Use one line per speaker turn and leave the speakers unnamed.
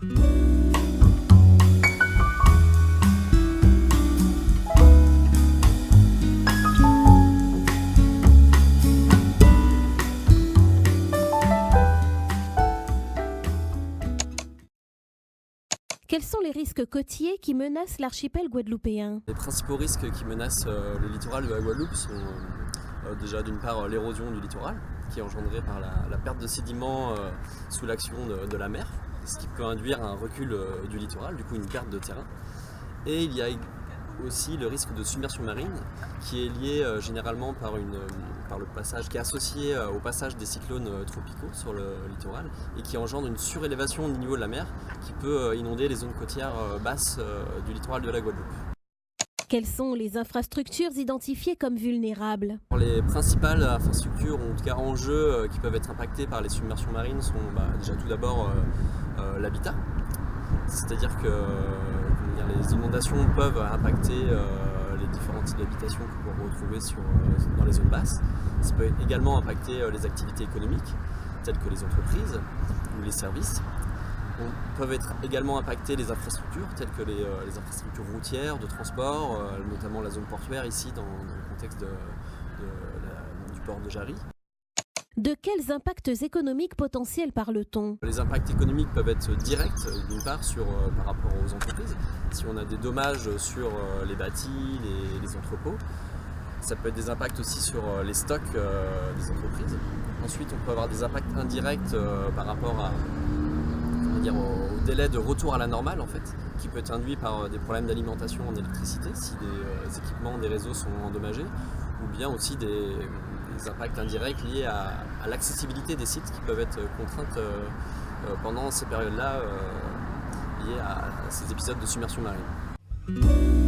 Quels sont les risques côtiers qui menacent l'archipel guadeloupéen?
Les principaux risques qui menacent le littoral de la Guadeloupe sont déjà d'une part l'érosion du littoral, qui est engendrée par la perte de sédiments sous l'action de la mer, ce qui peut induire un recul du littoral, du coup une perte de terrain. Et il y a aussi le risque de submersion marine, qui est lié généralement par le passage, qui est associé au passage des cyclones tropicaux sur le littoral et qui engendre une surélévation du niveau de la mer qui peut inonder les zones côtières basses du littoral de la Guadeloupe.
Quelles sont les infrastructures identifiées comme vulnérables?
Les principales infrastructures, ou en tout cas enjeux qui peuvent être impactés par les submersions marines sont déjà tout d'abord l'habitat. C'est-à-dire que les inondations peuvent impacter les différents types d'habitations que vous retrouvez dans les zones basses. Ça peut également impacter les activités économiques, telles que les entreprises ou les services. Peuvent être également impactées les infrastructures, telles que les infrastructures routières, de transport, notamment la zone portuaire ici dans le contexte du port de Jarry.
De quels impacts économiques potentiels parle-t-on?
Les impacts économiques peuvent être directs, d'une part, par rapport aux entreprises. Si on a des dommages sur les bâtis, les entrepôts, ça peut être des impacts aussi sur les stocks des entreprises. Ensuite, on peut avoir des impacts indirects par rapport au délai de retour à la normale, en fait, qui peut être induit par des problèmes d'alimentation en électricité, si des équipements des réseaux sont endommagés, ou bien aussi des impacts indirects liés à l'accessibilité des sites qui peuvent être contraintes pendant ces périodes-là liées à ces épisodes de submersion marine.